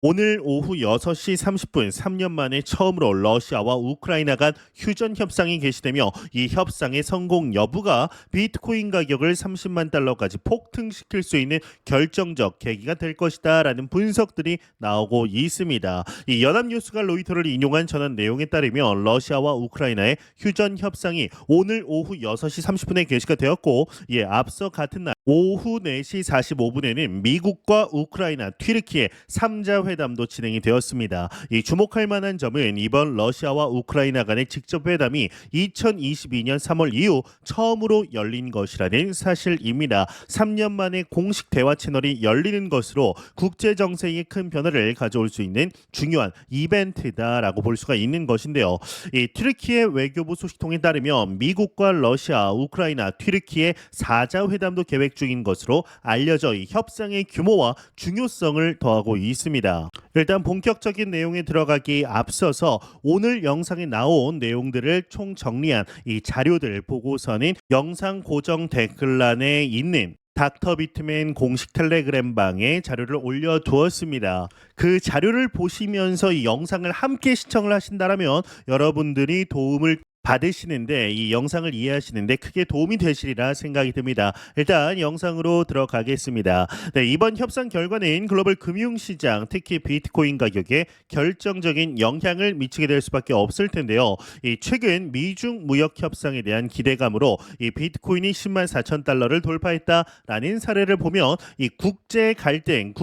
오늘 오후 6시 30분 3년 만에 처음으로 러시아와 우크라이나 간 휴전 협상이 개시되며 이 협상의 성공 여부가 비트코인 가격을 30만 달러까지 폭등시킬 수 있는 결정적 계기가 될 것이다라는 분석들이 나오고 있습니다. 이 연합뉴스가 로이터를 인용한 전한 내용에 따르면 러시아와 우크라이나의 휴전 협상이 오늘 오후 6시 30분에 개시가 되었고 앞서 같은 날 오후 4시 45분에는 미국과 우크라이나, 튀르키예 3자 회담도 진행이 되었습니다. 이 주목할 만한 점은 이번 러시아와 우크라이나 간의 직접 회담이 2022년 3월 이후 처음으로 열린 것이라는 사실입니다. 3년 만에 공식 대화 채널이 열리는 것으로 국제 정세에 큰 변화를 가져올 수 있는 중요한 이벤트다라고 볼 수가 있는 것인데요. 이 튀르키예 외교부 소식통에 따르면 미국과 러시아, 우크라이나, 튀르키예 4자 회담도 계획 중인 것으로 알려져 이 협상의 규모와 중요성을 더하고 있습니다. 일단 본격적인 내용에 들어가기 앞서서 오늘 영상에 나온 내용들을 총 정리한 이 자료들 보고서는 영상 고정 댓글란에 있는 닥터 비트맨 공식 텔레그램 방에 자료를 올려두었습니다. 그 자료를 보시면서 이 영상을 함께 시청을 하신다면 여러분들이 도움을 받으시는데 이 영상을 이해하시는데 크게 도움이 되시리라 생각이 듭니다. 일단 영상으로 들어가겠습니다. 네, 이번 협상 결과는 글로벌 금융시장, 특히 비트코인 가격에 결정적인 영향을 미치게 될 수밖에 없을 텐데요. 이 최근 미중 무역 협상에 대한 기대감으로 이 비트코인이 10만 4천 달러를 돌파했다라는 사례를 보면 이 국제 갈등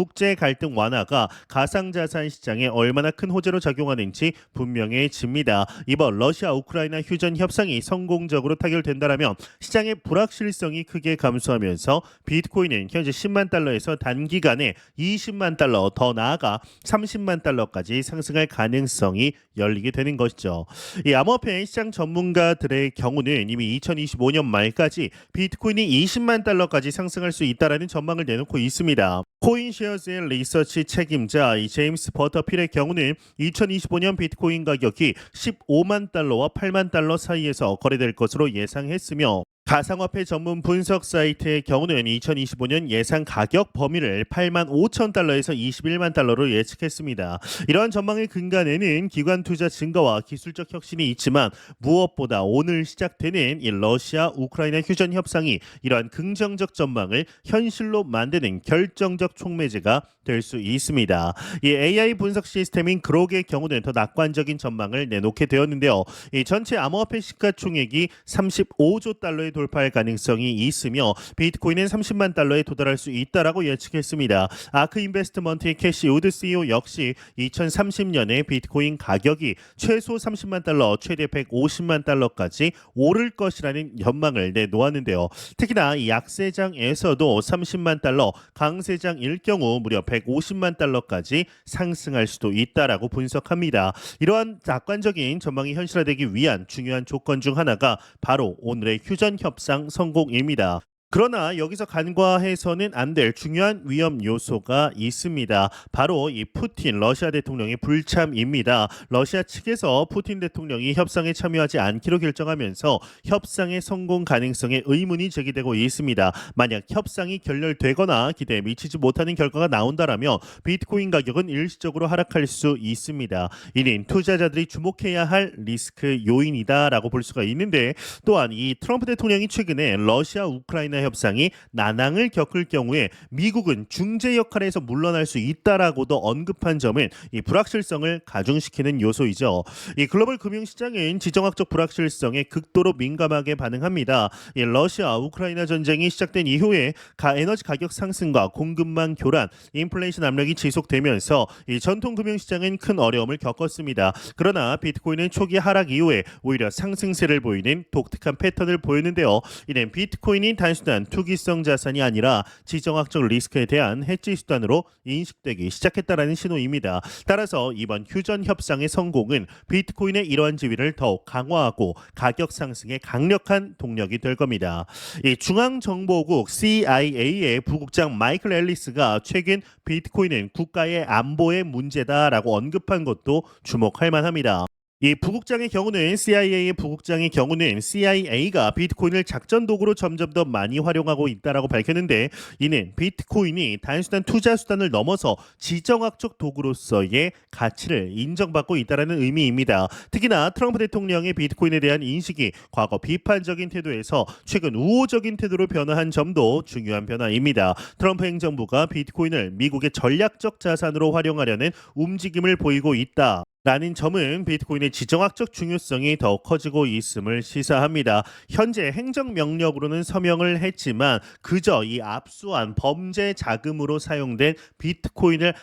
완화가 가상자산 시장에 얼마나 큰 호재로 작용하는지 분명해집니다. 이번 러시아 우크라이나 휴전 협상이 성공적으로 타결된다면 시장의 불확실성이 크게 감소하면서 비트코인은 현재 10만 달러에서 단기간에 20만 달러 더 나아가 30만 달러까지 상승할 가능성이 열리게 되는 것이죠. 이 암호화폐 시장 전문가들의 경우는 이미 2025년 말까지 비트코인이 20만 달러까지 상승할 수 있다라는 전망을 내놓고 있습니다. 코인쉐어즈의 리서치 책임자 이 제임스 버터필의 경우는 2025년 비트코인 가격이 15만 달러와 8만 달러 사이에서 거래될 것으로 예상했으며 가상화폐 전문 분석 사이트의 경우는 2025년 예상 가격 범위를 8만 5천 달러에서 21만 달러로 예측했습니다. 이러한 전망의 근간에는 기관 투자 증가와 기술적 혁신이 있지만 무엇보다 오늘 시작되는 이 러시아 우크라이나 휴전 협상이 이러한 긍정적 전망을 현실로 만드는 결정적 촉매제가 될 수 있습니다. 이 AI 분석 시스템인 그록의 경우는 더 낙관적인 전망을 내놓게 되었는데요. 이 전체 암호화폐 시가총액이 35조 달러에 돌파할 가능성이 있으며 비트코인은 30만 달러에 도달할 수 있다라고 예측했습니다. 아크 인베스트먼트의 캐시 우드 CEO 역시 2030년에 비트코인 가격이 최소 30만 달러, 최대 150만 달러까지 오를 것이라는 전망을 내놓았는데요. 특히나 이 약세장에서도 30만 달러, 강세장일 경우 무려 150만 달러까지 상승할 수도 있다라고 분석합니다. 이러한 낙관적인 전망이 현실화되기 위한 중요한 조건 중 하나가 바로 오늘의 휴전 협상 성공입니다. 그러나 여기서 간과해서는 안 될 중요한 위험 요소가 있습니다. 바로 이 푸틴 러시아 대통령의 불참입니다. 러시아 측에서 푸틴 대통령이 협상에 참여하지 않기로 결정하면서 협상의 성공 가능성에 의문이 제기되고 있습니다. 만약 협상이 결렬되거나 기대에 미치지 못하는 결과가 나온다라면 비트코인 가격은 일시적으로 하락할 수 있습니다. 이는 투자자들이 주목해야 할 리스크 요인이다라고 볼 수가 있는데 또한 이 트럼프 대통령이 최근에 러시아 우크라이나 협상이 난항을 겪을 경우에 미국은 중재 역할에서 물러날 수 있다라고도 언급한 점은 이 불확실성을 가중시키는 요소이죠. 이 글로벌 금융시장은 지정학적 불확실성에 극도로 민감하게 반응합니다. 이 러시아 우크라이나 전쟁이 시작된 이후에 에너지 가격 상승과 공급망 교란, 인플레이션 압력이 지속되면서 이 전통 금융시장은 큰 어려움을 겪었습니다. 그러나 비트코인은 초기 하락 이후에 오히려 상승세를 보이는 독특한 패턴을 보였는데요. 이는 비트코인이 단순한 투기성 자산이 아니라 지정학적 리스크에 대한 해지 수단으로 인식되기 시작했다라는 신호입니다. 따라서 이번 휴전 협상의 성공은 비트코인의 이러한 지위를 더욱 강화하고 가격 상승에 강력한 동력이 될 겁니다. 이 중앙정보국 CIA의 부국장 마이클 앨리스가 최근 비트코인은 국가의 안보의 문제다라고 언급한 것도 주목할 만합니다. 이 부국장의 경우는 CIA의 부국장의 경우는 CIA가 비트코인을 작전 도구로 점점 더 많이 활용하고 있다라고 밝혔는데, 이는 비트코인이 단순한 투자 수단을 넘어서 지정학적 도구로서의 가치를 인정받고 있다라는 의미입니다. 특히나 트럼프 대통령의 비트코인에 대한 인식이 과거 비판적인 태도에서 최근 우호적인 태도로 변화한 점도 중요한 변화입니다. 트럼프 행정부가 비트코인을 미국의 전략적 자산으로 활용하려는 움직임을 보이고 있다 라는 점은 비트코인의 지정학적 중요성이 더 커지고 있음을 시사합니다. 현재 행정명령으로는 서명을 했지만 그저 이 압수한 범죄 자금으로 사용된 비트코인을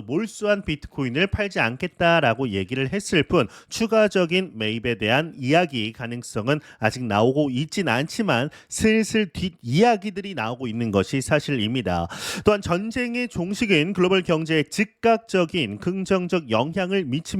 몰수한 비트코인을 팔지 않겠다라고 얘기를 했을 뿐 추가적인 매입에 대한 이야기 가능성은 아직 나오고 있진 않지만 슬슬 뒷이야기들이 나오고 있는 것이 사실입니다. 또한 전쟁의 종식은 글로벌 경제에 즉각적인 긍정적 영향을 미칩니다.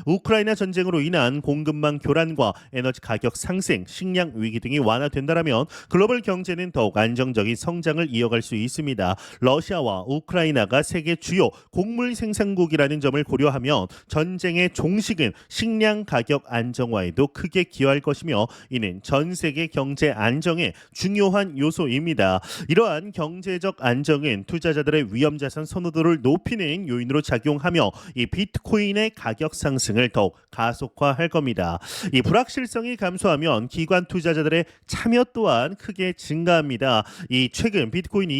우크라이나 전쟁으로 인한 공급망 교란과 에너지 가격 상승, 식량 위기 등이 완화된다면 글로벌 경제는 더욱 안정적인 성장을 이어갈 수 있습니다. 러시아와 우크라이나가 세계 주요 곡물 생산국이라는 점을 고려하면 전쟁의 종식은 식량 가격 안정화에도 크게 기여할 것이며 이는 전 세계 경제 안정의 중요한 요소입니다. 이러한 경제적 안정은 투자자들의 위험자산 선호도를 높이는 요인으로 작용하며 이 비트코인의 가격 상승을 더욱 가속화할 겁니다. 이 불확실성이 감소하면 기관 투자자들의 참여 또한 크게 증가합니다. 이 최근 비트코인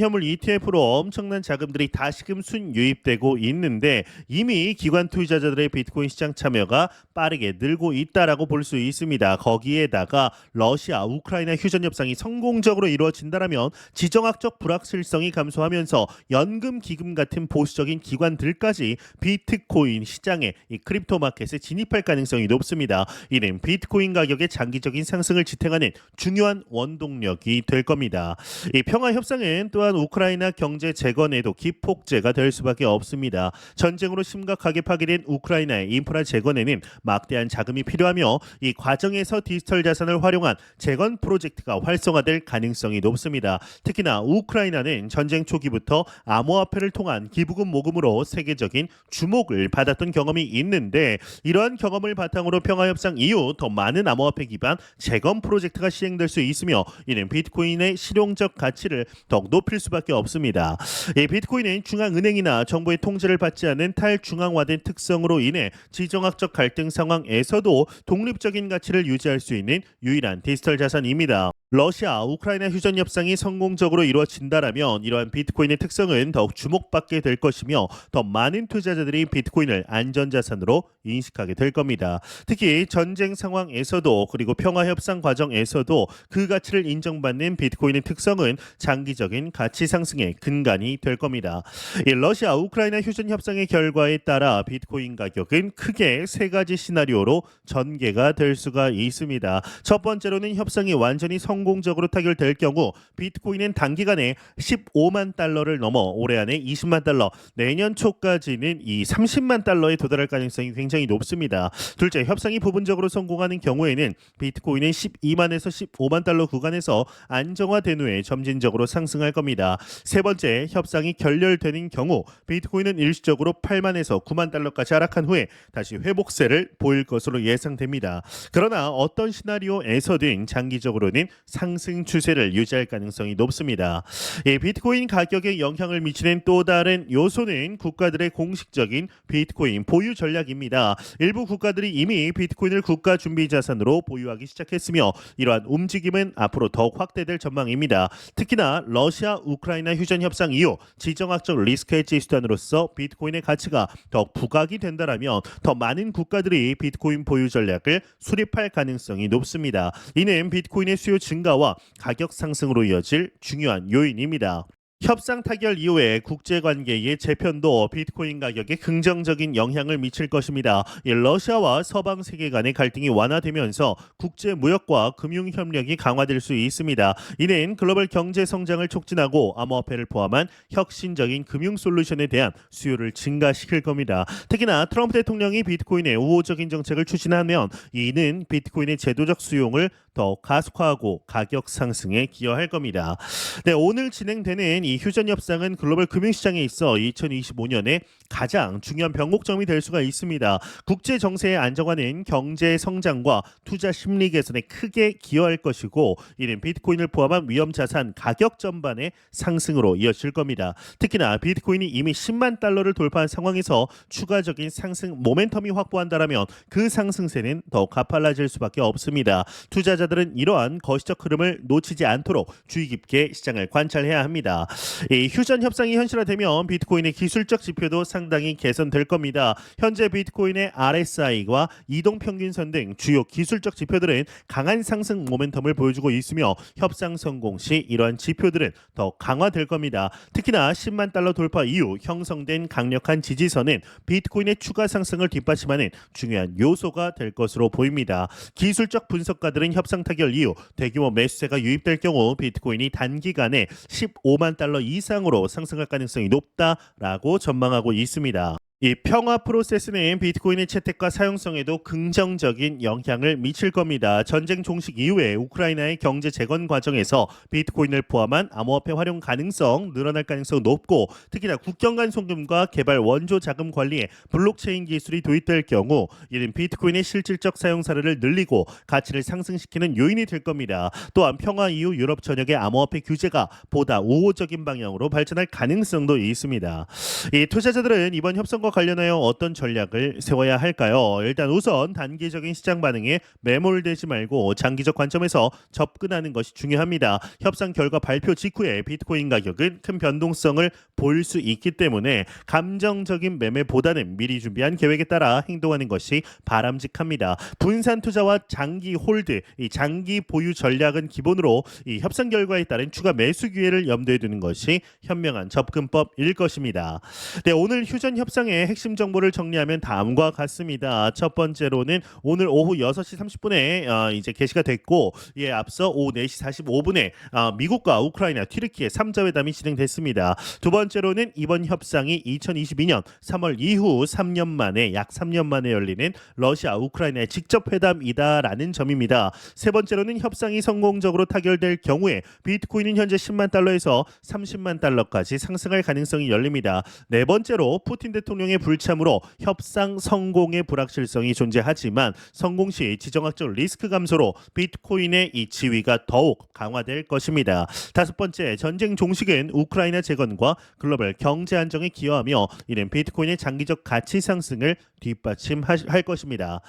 현물 ETF로 엄청난 자금들이 다시금 순유입되고 있는데 이미 기관 투자자들의 비트코인 시장 참여가 빠르게 늘고 있다라고 볼 수 있습니다. 거기에다가 러시아, 우크라이나 휴전 협상이 성공적으로 이루어진다면 지정학적 불확실성이 감소하면서 연금 기금 같은 보수적인 기관들까지 비트코인 시장에 이 크립토 마켓에 진입할 가능성이 높습니다. 이는 비트코인 가격의 장기적인 상승을 지탱하는 중요한 원동력이 될 겁니다. 이 평화 협상은 또한 우크라이나 경제 재건에도 기폭제가 될 수밖에 없습니다. 전쟁으로 심각하게 파괴된 우크라이나의 인프라 재건에는 막대한 자금이 필요하며 이 과정에서 디지털 자산을 활용한 재건 프로젝트가 활성화될 가능성이 높습니다. 특히나 우크라이나는 전쟁 초기부터 암호화폐를 통한 기부금 모금으로 세계적인 주목을 받았던 경험이 있는데 이러한 경험을 바탕으로 평화협상 이후 더 많은 암호화폐 기반 재건 프로젝트가 시행될 수 있으며 이는 비트코인의 실용적 가치를 더욱 높일 수밖에 없습니다. 이 비트코인은 중앙은행이나 정부의 통제를 받지 않는 탈중앙화된 특성으로 인해 지정학적 갈등 상황에서도 독립적인 가치를 유지할 수 있는 유일한 디지털 자산입니다. 러시아, 우크라이나 휴전 협상이 성공적으로 이루어진다라면 이러한 비트코인의 특성은 더욱 주목받게 될 것이며 더 많은 투자자들이 비트코인을 안전자산으로 인식하게 될 겁니다. 특히 전쟁 상황에서도 그리고 평화 협상 과정에서도 그 가치를 인정받는 비트코인의 특성은 장기적인 가치 상승의 근간이 될 겁니다. 이 러시아, 우크라이나 휴전 협상의 결과에 따라 비트코인 가격은 크게 세 가지 시나리오로 전개가 될 수가 있습니다. 첫 번째로는 협상이 완전히 성공적으로 타결될 경우 비트코인은 단기간에 15만 달러를 넘어 올해 안에 20만 달러, 내년 초까지는 이 30만 달러에 도달할 가능성이 굉장히 높습니다. 둘째, 협상이 부분적으로 성공하는 경우에는 비트코인은 12만에서 15만 달러 구간에서 안정화된 후에 점진적으로 상승할 겁니다. 세 번째, 협상이 결렬되는 경우 비트코인은 일시적으로 8만에서 9만 달러까지 하락한 후에 다시 회복세를 보일 것으로 예상됩니다. 그러나 어떤 시나리오에서든 장기적으로는 상승 추세를 유지할 가능성이 높습니다. 비트코인 가격에 영향을 미치는 또 다른 요소는 국가들의 공식적인 비트코인 보유 전략입니다. 일부 국가들이 이미 비트코인을 국가 준비 자산으로 보유하기 시작했으며 이러한 움직임은 앞으로 더욱 확대될 전망입니다. 특히나 러시아, 우크라이나 휴전 협상 이후 지정학적 리스크 헤지 수단으로서 비트코인의 가치가 더욱 부각이 된다라면 더 많은 국가들이 비트코인 보유 전략을 수립할 가능성이 높습니다. 이는 비트코인의 수요 증가와 가격 상승으로 이어질 중요한 요인입니다. 협상 타결 이후에 국제관계의 재편도 비트코인 가격에 긍정적인 영향을 미칠 것입니다. 러시아와 서방 세계 간의 갈등이 완화되면서 국제 무역과 금융 협력이 강화될 수 있습니다. 이는 글로벌 경제 성장을 촉진하고 암호화폐를 포함한 혁신적인 금융 솔루션에 대한 수요를 증가시킬 겁니다. 특히나 트럼프 대통령이 비트코인의 우호적인 정책을 추진하면 이는 비트코인의 제도적 수용을 더 가속화하고 가격 상승에 기여할 겁니다. 네, 오늘 진행되는 이 휴전 협상은 글로벌 금융시장에 있어 2025년에 가장 중요한 변곡점이 될 수가 있습니다. 국제 정세의 안정화는 경제 성장과 투자 심리 개선에 크게 기여할 것이고, 이는 비트코인을 포함한 위험 자산 가격 전반의 상승으로 이어질 겁니다. 특히나 비트코인이 이미 10만 달러를 돌파한 상황에서 추가적인 상승 모멘텀이 확보한다라면 그 상승세는 더 가팔라질 수밖에 없습니다. 투자자들은 이러한 거시적 흐름을 놓치지 않도록 주의 깊게 시장을 관찰해야 합니다. 이 휴전 협상이 현실화되면 비트코인의 기술적 지표도 상당히 개선될 겁니다. 현재 비트코인의 RSI와 이동평균선 등 주요 기술적 지표들은 강한 상승 모멘텀을 보여주고 있으며, 협상 성공 시 이러한 지표들은 더 강화될 겁니다. 특히나 10만 달러 돌파 이후 형성된 강력한 지지선은 비트코인의 추가 상승을 뒷받침하는 중요한 요소가 될 것으로 보입니다. 기술적 분석가들은 협상 타결 이후 대규모 매수세가 유입될 경우 비트코인이 단기간에 15만 달러 이상으로 상승할 가능성이 높다라고 전망하고 있습니다. 이 평화 프로세스는 비트코인의 채택과 사용성에도 긍정적인 영향을 미칠 겁니다. 전쟁 종식 이후에 우크라이나의 경제 재건 과정에서 비트코인을 포함한 암호화폐 활용 가능성 늘어날 가능성이 높고, 특히나 국경 간 송금과 개발 원조 자금 관리에 블록체인 기술이 도입될 경우 이는 비트코인의 실질적 사용 사례를 늘리고 가치를 상승시키는 요인이 될 겁니다. 또한 평화 이후 유럽 전역의 암호화폐 규제가 보다 우호적인 방향으로 발전할 가능성도 있습니다. 이 투자자들은 이번 협상과 관련하여 어떤 전략을 세워야 할까요? 일단 우선 단기적인 시장 반응에 매몰되지 말고 장기적 관점에서 접근하는 것이 중요합니다. 협상 결과 발표 직후에 비트코인 가격은 큰 변동성을 보일 수 있기 때문에 감정적인 매매보다는 미리 준비한 계획에 따라 행동하는 것이 바람직합니다. 분산 투자와 장기 홀드, 이 장기 보유 전략은 기본으로 이 협상 결과에 따른 추가 매수 기회를 염두에 두는 것이 현명한 접근법일 것입니다. 네, 오늘 휴전 협상의 핵심 정보를 정리하면 다음과 같습니다. 첫 번째로는 오늘 오후 6시 30분에 이제 개시가 됐고, 이에 앞서 오후 4시 45분에 미국과 우크라이나, 튀르키예 3자 회담이 진행됐습니다. 두 번째로는 이번 협상이 2022년 3월 이후 3년 만에 약 3년 만에 열리는 러시아 우크라이나의 직접 회담이다라는 점입니다. 세 번째로는 협상이 성공적으로 타결될 경우에 비트코인은 현재 10만 달러에서 30만 달러까지 상승할 가능성이 열립니다. 네 번째로 푸틴 대통령의 불참으로 협상 성공의 불확실성이 존재하지만 성공 시 지정학적 리스크 감소로 비트코인의 이 지위가 더욱 강화될 것입니다. 다섯 번째, 전쟁 종식은 우크라이나 재건과 글로벌 경제 안정에 기여하며 이는 비트코인의 장기적 가치 상승을 뒷받침할 것입니다.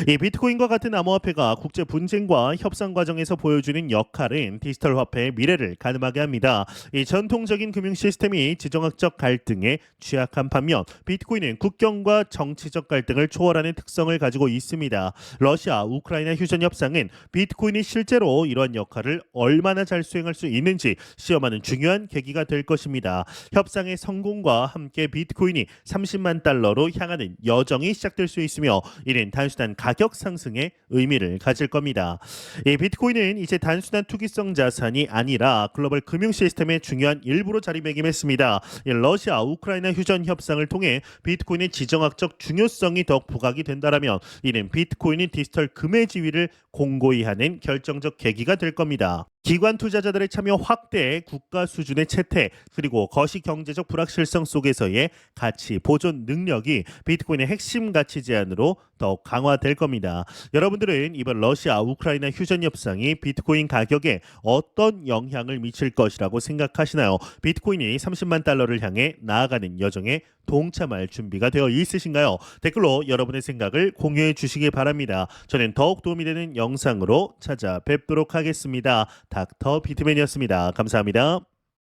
이 비트코인과 같은 암호화폐가 국제 분쟁과 협상 과정에서 보여주는 역할은 디지털 화폐의 미래를 가늠하게 합니다. 이 전통적인 금융 시스템이 지정학적 갈등에 취약한 반면 비트코인은 국경과 정치적 갈등을 초월하는 특성을 가지고 있습니다. 러시아 우크라이나 휴전 협상은 비트코인이 실제로 이러한 역할을 얼마나 잘 수행할 수 있는지 시험하는 중요한 계기가 될 것입니다. 협상의 성공과 함께 비트코인이 30만 달러로 향하는 여정이 시작될 수 있으며 이는 단순한 가격 상승의 의미를 가질 겁니다. 이 비트코인은 이제 단순한 투기성 자산이 아니라 글로벌 금융 시스템의 중요한 일부로 자리매김했습니다. 러시아 우크라이나 휴전 협상을 통해 비트코인의 지정학적 중요성이 더욱 부각이 된다라면 이는 비트코인이 디지털 금의 지위를 공고히 하는 결정적 계기가 될 겁니다. 기관 투자자들의 참여 확대, 국가 수준의 채택, 그리고 거시 경제적 불확실성 속에서의 가치 보존 능력이 비트코인의 핵심 가치 제한으로 더욱 강화될 겁니다. 여러분들은 이번 러시아 우크라이나 휴전 협상이 비트코인 가격에 어떤 영향을 미칠 것이라고 생각하시나요? 비트코인이 30만 달러를 향해 나아가는 여정에 동참할 준비가 되어 있으신가요? 댓글로 여러분의 생각을 공유해 주시기 바랍니다. 저는 더욱 도움이 되는 영상으로 찾아뵙도록 하겠습니다. 닥터 비트맨이었습니다. 감사합니다.